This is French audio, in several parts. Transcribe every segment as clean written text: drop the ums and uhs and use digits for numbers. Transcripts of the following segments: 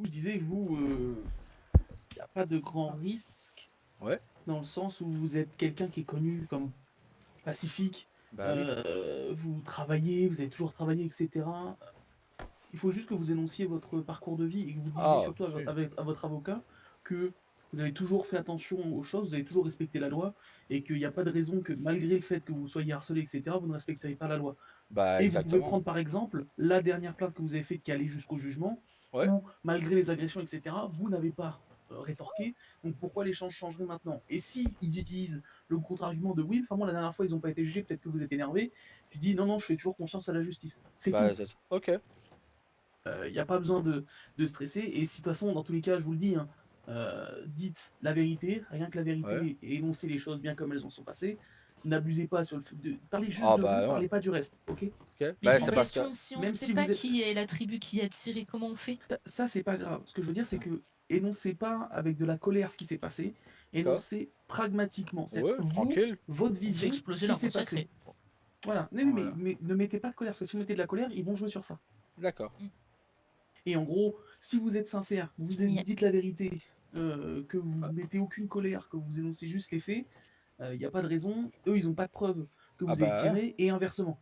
Je disais, vous, il n'y a pas de grand risque Ouais, dans le sens où vous êtes quelqu'un qui est connu comme pacifique, bah oui. vous travaillez, vous avez toujours travaillé, et cetera. Il faut juste que vous énonciez votre parcours de vie et que vous disiez Ah, surtout si. à votre avocat que vous avez toujours fait attention aux choses, vous avez toujours respecté la loi et qu'il n'y a pas de raison que malgré le fait que vous soyez harcelé, et cetera, vous ne respecteriez pas la loi. Bah Et vous pouvez exactement. prendre par exemple la dernière plainte que vous avez faite qui allait jusqu'au jugement, Ouais. où malgré les agressions, et cetera, vous n'avez pas rétorqué. Donc pourquoi l'échange changerait maintenant? Et si ils utilisent le contre-argument de oui, enfin moi la dernière fois ils n'ont pas été jugés, peut-être que vous êtes énervé, tu dis non, non, je fais toujours confiance à la justice. C'est Bah tout. c'est ça. Ok. Il n'y a pas besoin de stresser. Et si de toute façon, dans tous les cas, je vous le dis, hein, dites la vérité, rien que la Ouais. vérité, et énoncez les choses bien comme elles en sont passées. N'abusez pas sur le fait de parler juste Ah de vous, bah ouais. parlez pas du reste, ok? Ok. Mais Bah j'ai En une c'est fait, parce que. question, si on même sait si pas vous êtes qui est la tribu qui a tiré, comment on fait? ça, c'est pas grave. Ce que je veux dire, c'est que énoncez pas avec de la colère ce qui s'est passé, D'accord. énoncez pragmatiquement. C'est Ouais, vous, tranquille. votre On fait vision, ce exploser qui l'arbre s'est passé. sacré. Voilà. Non, Ouais. mais ne mettez pas de colère, parce que si vous mettez de la colère, ils vont jouer sur ça. D'accord. Mm. Et en gros, si vous êtes sincère, vous Génial. dites la vérité, que vous Ouais. mettez aucune colère, que vous énoncez juste les faits, il y a pas de raison. Eux, ils ont pas de preuves que Ah vous ayez bah ouais. tiré et inversement.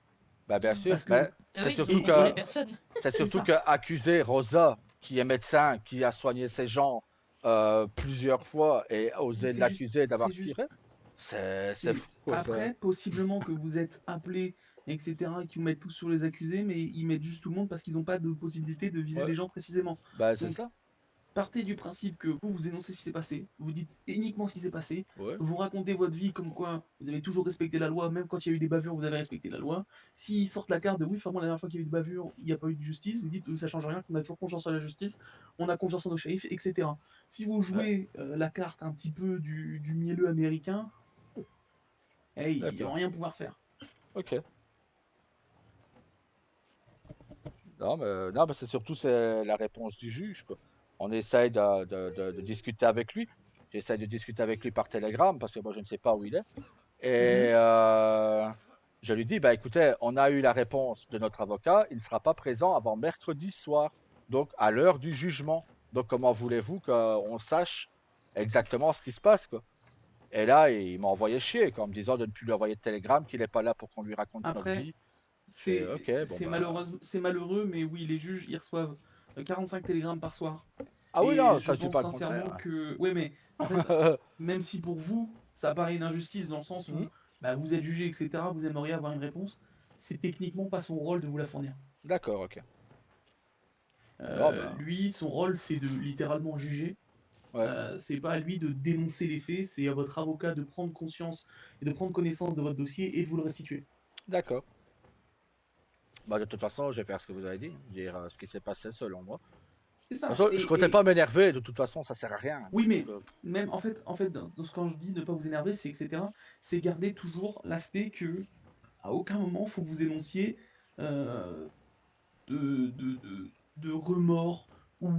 Bah bien sûr. Parce Bah que Ah c'est oui, vous surtout et contrôlez que personne. c'est c'est surtout que ça. accuser Rosa, qui est médecin, qui a soigné ces gens plusieurs fois et Mais oser c'est juste l'accuser c'est d'avoir tiré, juste c'est c'est fou quoi ça. après possiblement que vous êtes appelés et cetera et qu'ils vous mettent tous sur les accusés, mais ils mettent juste tout le monde parce qu'ils ont pas de possibilité de viser Ouais. des gens précisément. Bah c'est Donc ça. partez du principe que vous énoncez ce qui s'est passé, vous dites uniquement ce qui s'est passé, Ouais. vous racontez votre vie comme quoi vous avez toujours respecté la loi, même quand il y a eu des bavures, vous avez respecté la loi. S'ils sortent la carte de oui, enfin moi la dernière fois qu'il y a eu des bavures, il n'y a pas eu de justice, vous dites ça change rien, qu'on a toujours confiance en la justice, on a confiance en nos shérifs, etc. Si vous Ouais. jouez la carte un petit peu du mielleux américain, hey, ils vont D'accord. rien pouvoir faire. Ok. Non, mais c'est surtout c'est la réponse du juge, quoi. On essaye de discuter avec lui. J'essaye de discuter avec lui par télégramme parce que moi je ne sais pas où il est. Et Mhm. je lui dis, bah écoutez, on a eu la réponse de notre avocat, il ne sera pas présent avant mercredi soir, donc à l'heure du jugement. Donc comment voulez-vous qu'on sache exactement ce qui se passe, quoi? Et là, il m'a envoyé chier, quoi, en me disant de ne plus lui envoyer de télégramme, qu'il n'est pas là pour qu'on lui raconte notre Après, vie. Je fais, ok, bon bah. c'est malheureux, mais oui, les juges, ils reçoivent 45 télégrammes par soir. Ah oui, Et non, je ça je dis pense pas le contraire. sincèrement que ouais, mais en fait, même si pour vous, ça paraît une injustice dans le sens Hmm. où, bah, vous êtes jugé et cetera, vous aimeriez avoir une réponse, c'est techniquement pas son rôle de vous la fournir. D'accord, ok. Non, bah, Lui, son rôle, c'est de littéralement juger. ouais, C'est pas à lui de dénoncer les faits, c'est à votre avocat de prendre conscience et de prendre connaissance de votre dossier et de vous le restituer. d'accord. Bah, de toute façon, je vais faire ce que vous avez dit, dire ce qui s'est passé selon moi. C'est De toute ça. façon, je comptais pas m'énerver, de toute façon, ça sert à rien. Oui, Donc, mais même en fait, dans ce quand je dis ne pas vous énerver, c'est et cetera, c'est garder toujours l'aspect que à aucun moment faut que vous énonciez, heu, de remords ou,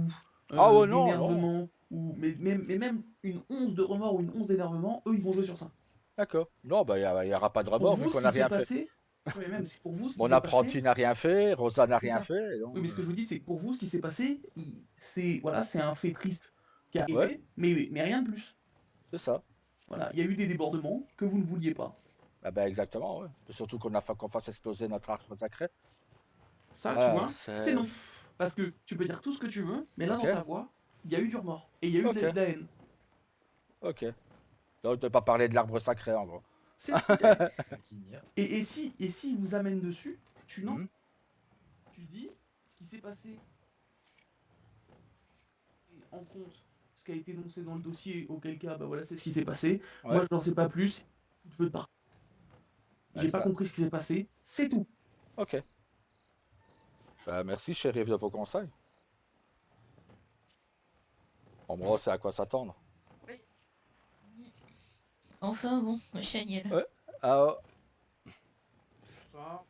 ah ouais, non, non, d'énervement ou mais même une once de remords ou une once d'énervement, eux, ils vont jouer sur ça. d'accord. Non, bah, y aura pas de Pour remords vu vous, ce qu'on qui n'a s'est rien fait. passé oui, mais même si pour vous, ce qui Mon s'est passé, apprenti n'a rien fait, Rosa n'a c'est rien ça. fait, et Oui, donc, mais ce que je vous dis, c'est que pour vous, ce qui s'est passé, i c'est voilà, c'est un fait triste qui est ouais, arrivé, mais rien de plus. c'est ça. Voilà, il y a eu des débordements que vous ne vouliez pas. Ah bah, exactement, ouais. Surtout qu'on a fait qu'on fasse exploser notre arc sacré. Ça, tu Ah, vois, c'est c'est. non. Parce que tu peux dire tout ce que tu veux, mais là, Ok, dans ta voix, il y a eu du remords et il y a eu ok, de la haine. ok. Donc, ne pas parler de l'arbre sacré, en gros. C'est et si vous amène dessus, tu non. Hmm, Tu dis ce qui s'est passé et en compte ce qui a été énoncé dans le dossier, auquel cas, bah voilà, c'est ce qui s'est passé. ouais, Moi, je n'en sais pas plus. Coup de feu de partout. bah, J'ai pas ça. compris ce qui s'est passé. C'est tout. Ok. Bah, merci, shérif, de vos conseils. En gros, c'est à quoi s'attendre. Oui. Enfin bon, Chaniel. Ouais. Ah, Bonsoir.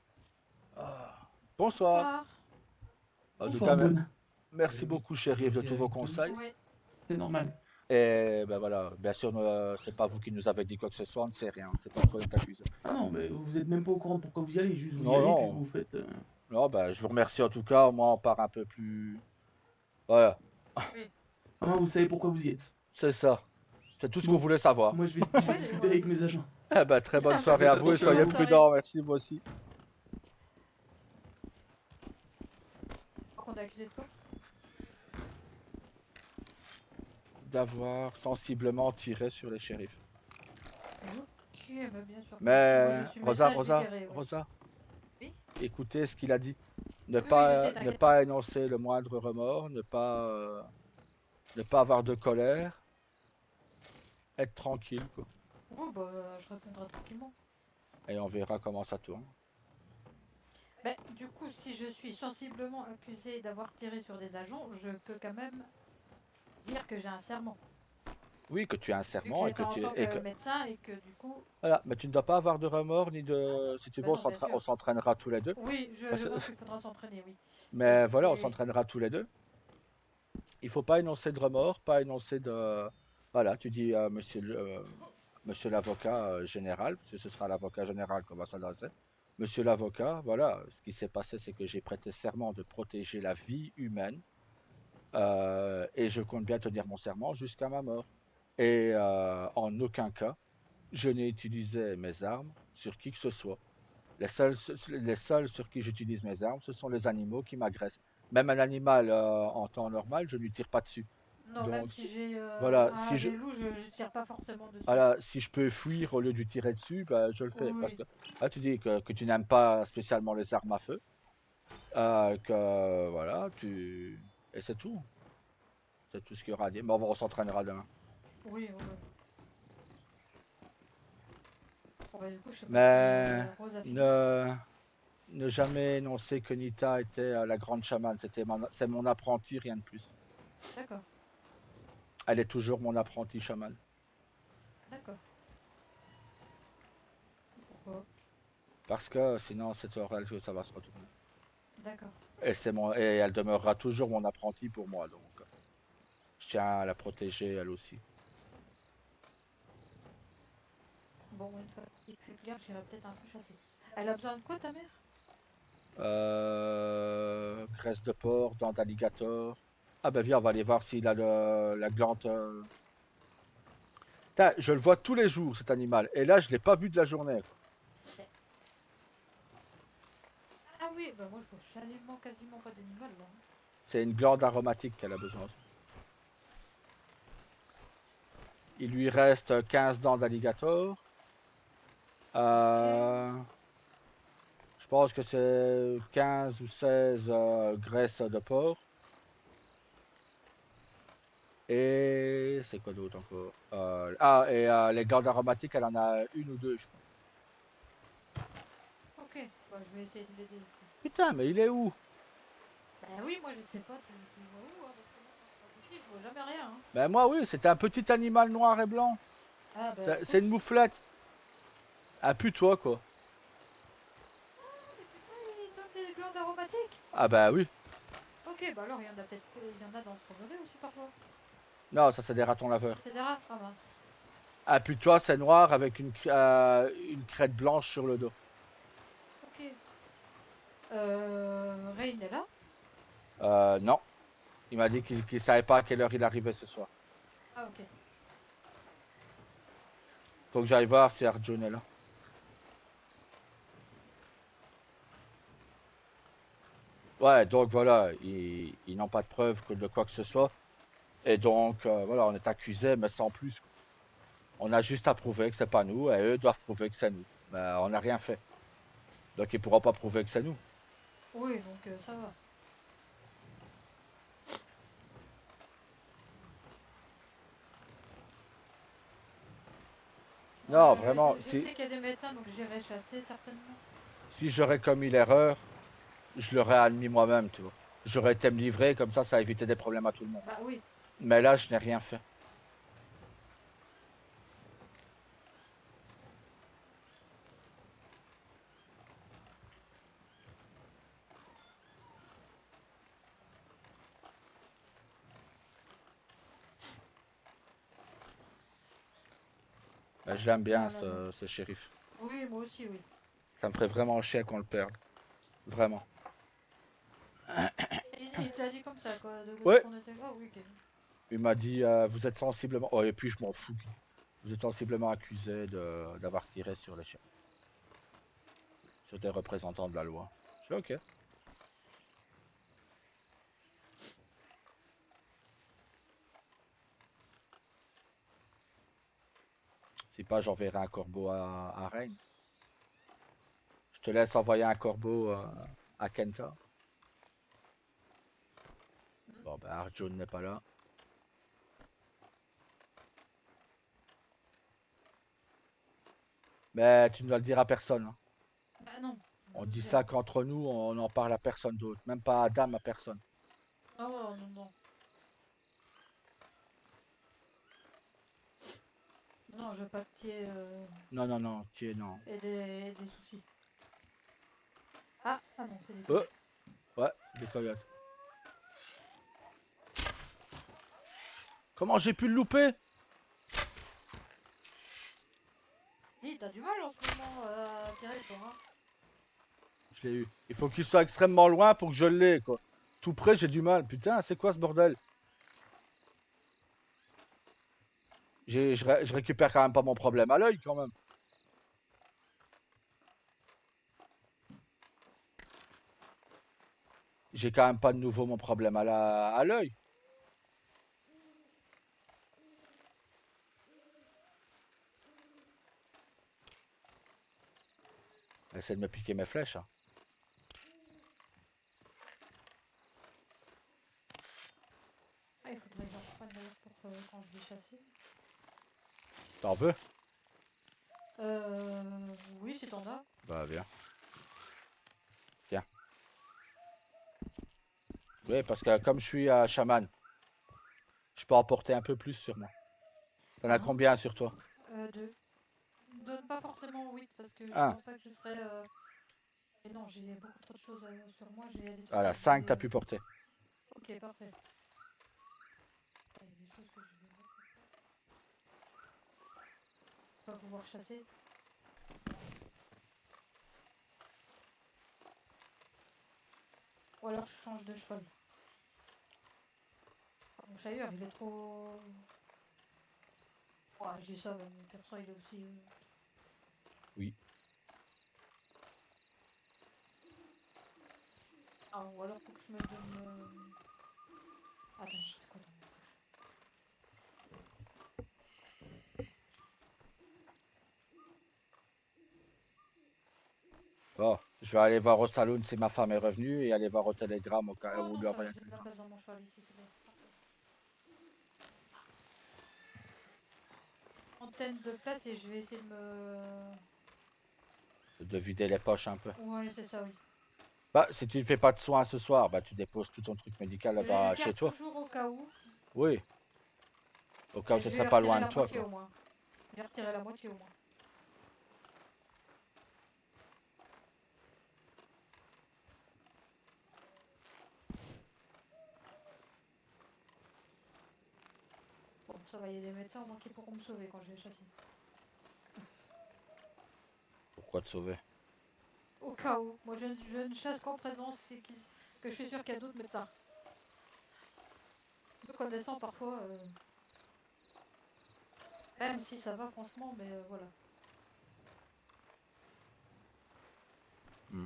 bonsoir. Bonsoir. En tout Bonsoir, cas, Bonne. merci beaucoup, shérif, de Allons-y tous vos avec tout. conseils. Ouais. C'est normal. Et ben voilà, bien sûr, c'est pas vous qui nous avez dit quoi que ce soit, on ne sait rien. C'est pas quoi est accusé. Ah non, mais vous êtes même pas au courant de pourquoi vous y allez. Juste vous y Non, allez, puis non, vous faites. non, ben je vous remercie en tout cas. Moi, on part un peu plus. Voilà. Au moins, vous savez pourquoi vous y êtes. C'est ça. C'est tout ce qu'on Bon. voulait savoir. Moi, je vais Ouais, discuter ouais. avec mes agents. Eh ben, très bonne soirée Faites à vous et attention à soyez vous. prudents. Merci, vous aussi. Par contre, accusé de quoi? D'avoir sensiblement tiré sur les shérifs. Ok, bah bien sûr. Mais Moi, je suis Rosa, médecin, je Rosa, dirais, ouais. Rosa, Oui. écoutez ce qu'il a dit. Ne Oui, je pas, sais, ne t'inquiète pas énoncer le moindre remords, ne pas avoir de colère, être tranquille, quoi. Oh, bah, je répondrai tranquillement. Et on verra comment ça tourne. Bah, du coup, si je suis sensiblement accusé d'avoir tiré sur des agents, je peux quand même dire que j'ai un serment. Oui, que tu as un Vu que serment et que j'étais en tu tant et que que médecin et que du coup. voilà, mais tu ne dois pas avoir de remords ni de. Si tu veux, Bah non, bien on sûr. s'entraînera tous les deux. Oui, je Parce- pense qu'il faudra s'entraîner, oui. Mais voilà, on Mais. s'entraînera tous les deux. Il faut pas énoncer de remords, pas énoncer de. Voilà, tu dis monsieur l'avocat général, parce que ce sera l'avocat général qu'on va s'adresser. Monsieur l'avocat, voilà, ce qui s'est passé, c'est que j'ai prêté serment de protéger la vie humaine et je compte bien tenir mon serment jusqu'à ma mort. Et en aucun cas, je n'ai utilisé mes armes sur qui que ce soit. Les seuls sur qui j'utilise mes armes, ce sont les animaux qui m'agressent. Même un animal en temps normal, je ne lui tire pas dessus. Non, même Donc, si j'ai voilà, des loups, je tire pas forcément dessus. voilà, si je peux fuir au lieu de lui tirer dessus, bah, je le fais. Parce Oui, que là, tu dis que tu n'aimes pas spécialement les armes à feu, que voilà, et c'est tout. C'est tout ce qu'il y aura à dire. Mais on s'entraînera demain. oui, oui. Bon, bah, du coup, je sais pas Mais si Rose a fini. ne, ne jamais énoncer que Nita était la grande chamane. C'est mon apprenti, rien de plus. D'accord, Elle est toujours mon apprenti chaman. d'accord. Pourquoi? Parce que sinon, c'est sur elle que ça va se retourner. D'accord. Et elle demeurera toujours mon apprenti pour moi. Donc, je tiens à la protéger elle aussi. Bon, une fois qu'il fait clair, j'irai peut-être un peu chasser. Elle a besoin de quoi, ta mère? Graisse de porc, dents d'alligator. Ah ben viens, on va aller voir s'il a la glande. Putain, je le vois tous les jours cet animal. Et là, je l'ai pas vu de la journée, quoi. Ah oui, bah moi je vois quasiment pas d'animal là. C'est une glande aromatique qu'elle a besoin. Il lui reste 15 dents d'alligator. Je pense que c'est 15 ou 16 graisses de porc. Et c'est quoi d'autre encore et les glandes aromatiques, elle en a une ou deux, je crois. Ok, bah je vais essayer de l'aider. Putain, mais il est où? Bah oui, moi je sais pas, tu vois où hein, parce que moi quand je suis ici, je vois jamais rien. Hein. Ben moi oui, c'était un petit animal noir et blanc. Ah bah C'est écoute. une mouflette. Un putois quoi. Il donne des glandes aromatiques. Ah bah oui. Ok, bah alors il y en a peut-être, il y en a dans ce relevé aussi parfois. Non, ça c'est des ratons laveurs. C'est des rats. Ah mince. Un putois c'est noir avec une crête blanche sur le dos. Ok. Rain est là. Non. Il m'a dit qu'il savait pas à quelle heure il arrivait ce soir. Ah ok. Faut que j'aille voir si Arjun est là. Ouais, donc voilà, ils n'ont pas de preuve de quoi que ce soit. Et donc, voilà, on est accusé, mais sans plus. On a juste à prouver que c'est pas nous, et eux doivent prouver que c'est nous. Mais on n'a rien fait. Donc ils pourront pas prouver que c'est nous. Oui, donc ça va. Non, vraiment, Je sais qu'il y a des médecins, donc j'irai chasser certainement. si j'aurais commis l'erreur, je l'aurais admis moi-même, tu vois. J'aurais été me livrer, comme ça a évité des problèmes à tout le monde. Bah oui. Mais là, je n'ai rien fait. Mais je l'aime bien, ce shérif. Oui, moi aussi, oui. Ça me ferait vraiment chier qu'on le perde. Vraiment. Il te l'a dit comme ça, quoi. De Ouais. qu'on était... Oh, oui, ok. Il m'a dit vous êtes sensiblement. Oh, et puis je m'en fous. Vous êtes sensiblement accusé d'avoir tiré sur les chiens. Sur des représentants de la loi. Je fais ok. Si pas, j'enverrai un corbeau à Rennes. Je te laisse envoyer un corbeau à Kenta. Bon, ben Arjun n'est pas là. Mais tu ne dois le dire à personne. Hein. Bah non. On je dit veux ça dire. qu'entre nous, on n'en parle à personne d'autre. Même pas à Adam, à personne. Oh, non, non. Non, je veux pas qu'il y ait Non, non, non, tu es non. des soucis. Ah non, c'est des Oh, coyotes. ouais, des coyotes. Comment j'ai pu le louper? Dis, t'as du mal en ce moment à tirer, toi, hein. Je l'ai eu. Il faut qu'il soit extrêmement loin pour que je l'ai, quoi. Tout près, j'ai du mal. Putain, c'est quoi ce bordel? Je récupère quand même pas mon problème à l'œil, quand même. J'ai quand même pas de nouveau mon problème à l'œil. Essaie de me piquer mes flèches. Hein. Ah, il faudrait que j'en reprenne d'ailleurs pour quand je vais chasser. T'en veux? Oui, si t'en as. Bah, viens. Tiens. Oui, parce que comme je suis chaman, je peux en porter un peu plus sur moi. T'en as Mhm. combien sur toi? 2. Donne pas forcément 8 parce que je Un. pense pas que je serais. Et non, j'ai beaucoup trop de choses sur moi. J'ai des trucs Voilà, que je 5 t'as vais. pu porter. Ok, parfait. Il y a des choses que je vais pas pouvoir chasser. Ou alors je change de cheval. Mon chailleur, il est trop. Ouais, je dis ça, mais mon perso, il est aussi. Oui. Ah, ou alors faut que je me donne. Attends, c'est quoi dans mes poches? Bon, je vais aller voir au saloon si ma femme est revenue et aller voir au télégramme au cas Oh où non, lui ça va, envoyer un j'ai plein de télégramme. place dans mon cheval ici, c'est bon. Parfait. Antenne de place et je vais essayer de me. De vider les poches un peu. Ouais, c'est ça, oui. Bah, si tu ne fais pas de soins ce soir, bah tu déposes tout ton truc médical Je là-bas chez garde toi. toujours au cas où. Oui. Au cas où Et ce je serait vais pas retirer loin de la toi, moitié quoi. au moins. Je vais retirer la moitié au moins. Bon, ça va, il y a des médecins au moins qui pourront me sauver quand je vais chasser. Pourquoi te sauver? Au cas où. Moi, je ne chasse qu'en présence et que je suis sûr qu'il y a d'autres médecins. Me connaissant parfois, même si ça va franchement, mais voilà. Hmm.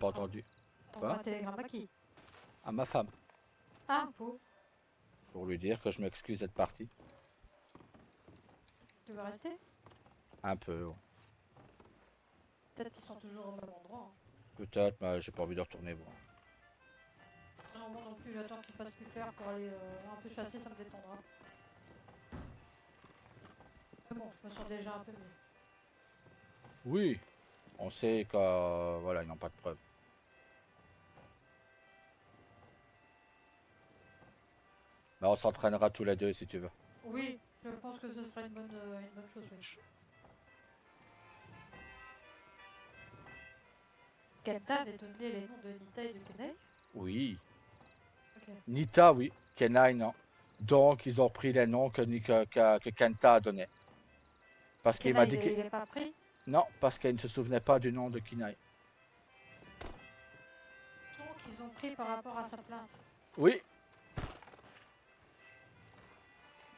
pas entendu. T'envoies un télégramme à qui? À ma femme, Ah, pour lui dire que je m'excuse d'être parti. tu veux rester? Un peu, ouais. Peut-être qu'ils sont toujours au même endroit. Hein. Peut-être, mais j'ai pas envie de retourner voir. Non, moi non plus, j'attends qu'il fasse plus clair pour aller un peu chasser, ça me détendra. Mais bon, je me sens déjà un peu mieux. Oui, on sait que voilà, ils n'ont pas de preuves. Mais on s'entraînera tous les deux si tu veux. Oui, je pense que ce sera une bonne chose. Oui. Kenta avait donné les noms de Nita et de Kenai. Oui. Ok. Nita, oui. Kenai, non. Donc, ils ont pris les noms que Kenta a donné. Parce qu'il m'a Kenai, dit que... il est pas pris. Non, parce qu'il ne se souvenait pas du nom de Kenai. Donc, ils ont pris par rapport à sa plainte. Oui,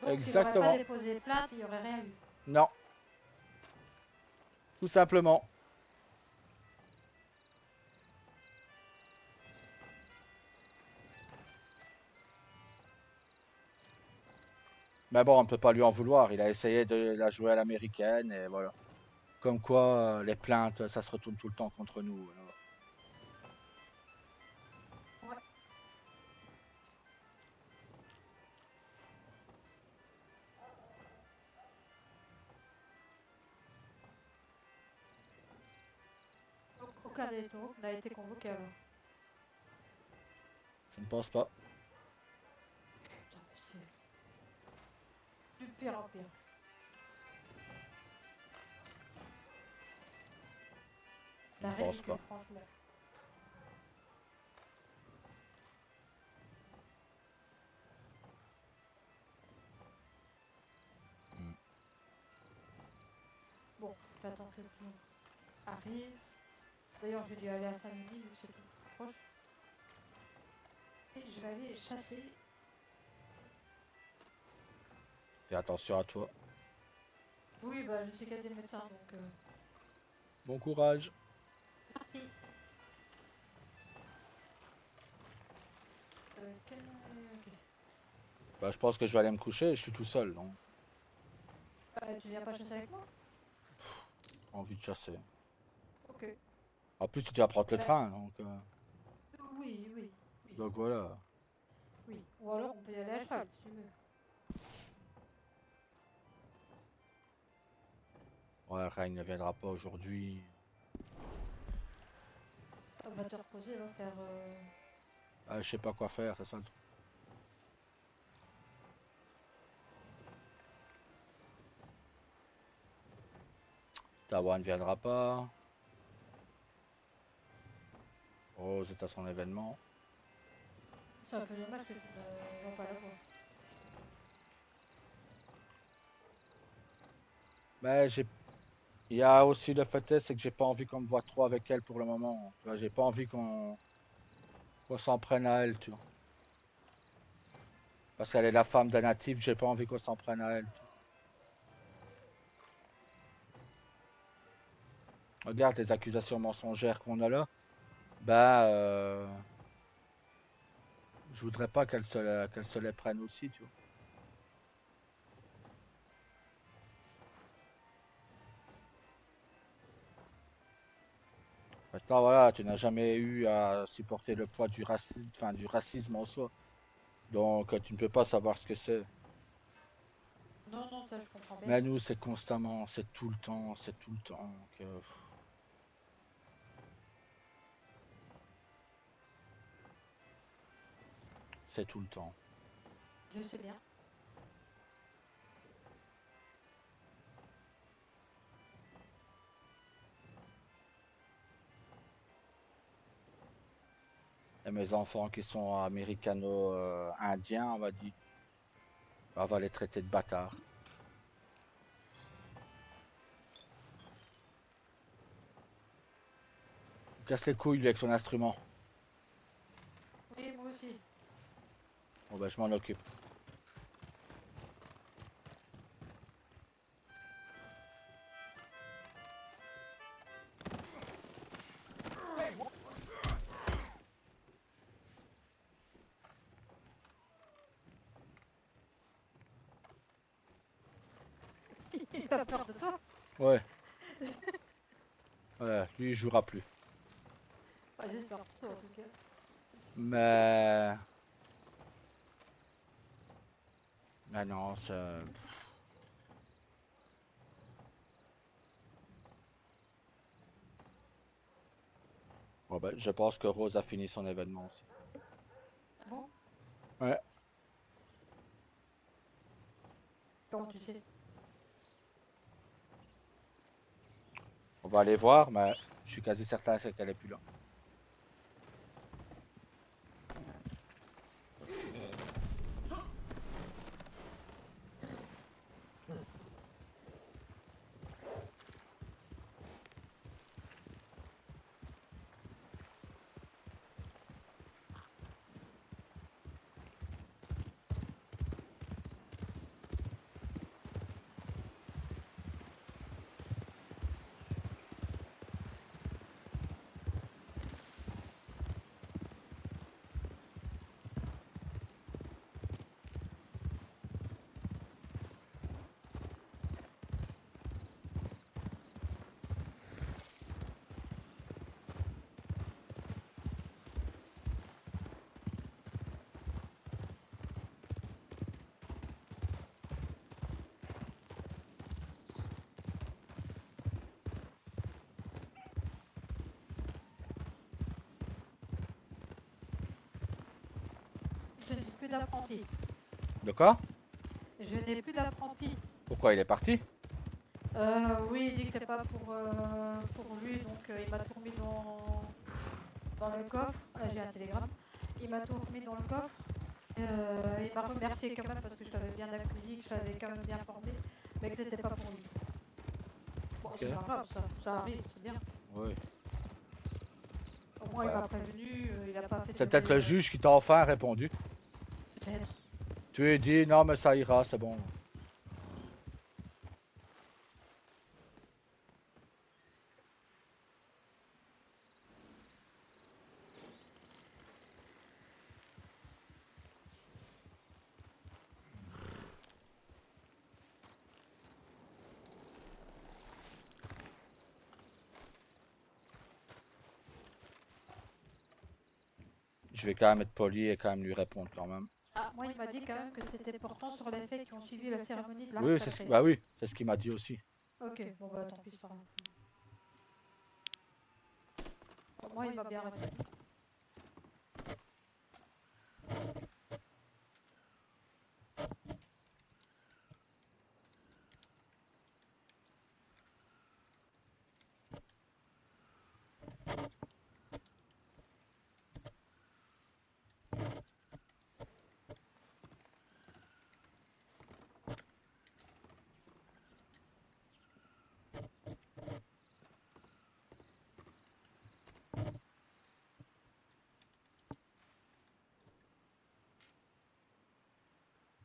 Donc, s'il n'aurait pas exactement. déposé plainte, il n'y aurait rien eu. Non. Tout simplement. Mais bon, on ne peut pas lui en vouloir. Il a essayé de la jouer à l'américaine et voilà. Comme quoi, les plaintes, ça se retourne tout le temps contre nous. Alors. Ouais. Donc, aucun des deux n'a été convoqué alors. Je ne pense pas. Putain, mais c'est du pire en pire. Je La ne pense ridicule, pas. franchement. Hmm. Bon, j'attends que le jour arrive. D'ailleurs, je vais dû aller à Saint-Denis, vu que c'est tout proche. Et je vais aller chasser. Fais attention à toi. Oui, bah, je sais qu'il y a des médecins, donc... Bon courage. Merci. Ok. Bah, je pense que je vais aller me coucher. Je suis tout seul. Donc, Tu viens pas chasser avec moi? envie de chasser. Ok. En plus, tu dois prendre le Bah, train. Donc, oui. donc voilà. Oui. Ou alors, on peut y aller à cheval, si tu veux. Ouais, Reine ne viendra pas aujourd'hui. On va te reposer, va faire... Ah, je sais pas quoi faire, c'est ça le truc. Tawa ne viendra pas. Rose est à son événement. C'est un peu dommage que tu ne vas pas la voir. Mais j'ai. Il y a aussi le fait c'est que j'ai pas envie qu'on me voit trop avec elle pour le moment. Tu vois, j'ai pas envie qu'on s'en prenne à elle, tu vois. Parce qu'elle est la femme d'un natif, j'ai pas envie qu'on s'en prenne à elle. Tu vois. Regarde les accusations mensongères qu'on a là. Bah, je voudrais pas qu'elle se les prenne aussi, tu vois. Maintenant, voilà, tu n'as jamais eu à supporter le poids du racisme, enfin, du racisme en soi. Donc, tu ne peux pas savoir ce que c'est. Non, ça je comprends bien. Mais nous, c'est constamment, c'est tout le temps, c'est tout le temps. C'est tout le temps. Je sais bien. Et mes enfants qui sont américano-indiens, on va dire, on va les traiter de bâtards. Il casse les couilles lui avec son instrument. Oui, moi aussi. Bon ben je m'en occupe. Il a peur de toi. Ouais. Ouais, lui il jouera plus. Enfin, j'espère pour toi en tout cas. Mais... Mais non, ça... Bon, ben, je pense que Rose a fini son événement aussi. Ah bon? Ouais. Comment tu sais? On va aller voir, mais je suis quasi certain qu'elle est plus là. Je n'ai plus d'apprenti. De quoi? Je n'ai plus d'apprenti. Pourquoi il est parti? Oui, il dit que c'est pas pour lui, donc il m'a tout remis dans le coffre. J'ai un télégramme. Il m'a tout remis dans le coffre. Il m'a remercié quand même parce que je l'avais bien accueilli, que je l'avais quand même bien formé, mais que c'était pas pour lui. Bon, Ok. c'est pas grave, ça arrive, c'est bien. Oui. Au moins, il Ouais. m'a prévenu, il a pas fait C'est de peut-être le juge qui t'a enfin répondu. Peut-être. Tu lui as dit non mais ça ira, c'est bon. Je vais quand même être poli et quand même lui répondre quand même. Ah, moi, il m'a dit quand même que c'était portant sur les faits qui ont suivi la cérémonie de Oui, l'arc c'est ce, sacré. bah oui, c'est ce qu'il m'a dit aussi. Ok, bon bah tant pis, c'est pas grave. Bon, moi, il m'a bien répondu.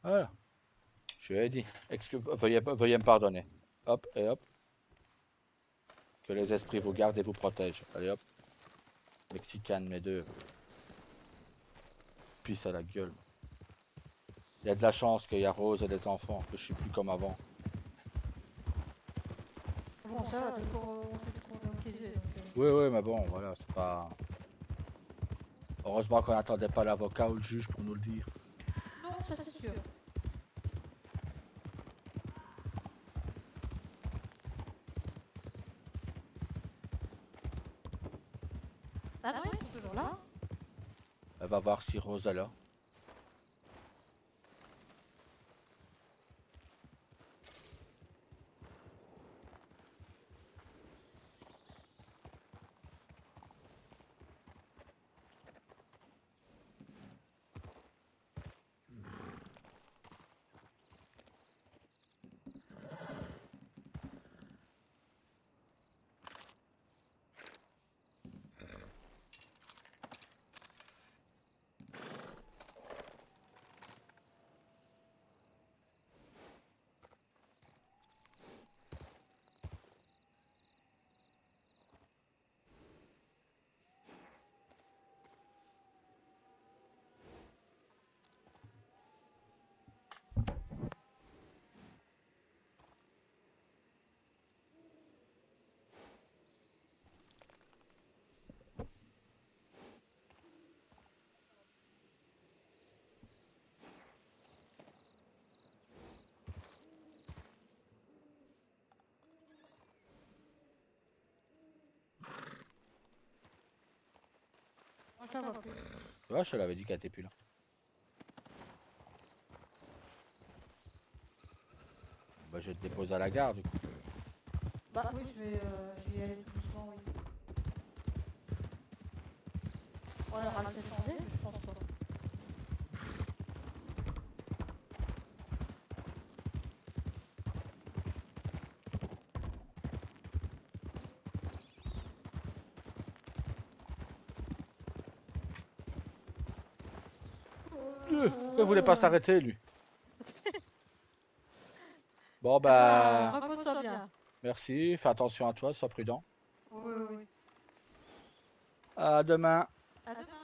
Voilà. Je lui ai dit. Veuillez me pardonner. Hop et hop. Que les esprits vous gardent et vous protègent. Allez hop. Mexicaine, mes deux. Pisse à la gueule. Il y a de la chance qu'il y a Rose et les enfants, que je suis plus comme avant. Bon, ça va, du coup, on sait qu'on est ok. Donc, Oui, oui, mais bon, voilà, c'est pas... Heureusement qu'on n'attendait pas l'avocat ou le juge pour nous le dire. Non, ça c'est sûr. Ah non, ils sont toujours là. Elle va voir si Rose est là. la voit plus. Ouais, je te l'avais dit qu'elle était plus là. Bah, je te dépose à la gare du coup. Bah oui, je vais y aller tout doucement, oui. On aura le fait changer, mais je pense pas. Il voulait pas s'arrêter lui. Bon bah, Repose-toi bien. merci, fais attention à toi, sois prudent. Oui, oui, oui. À demain. À demain.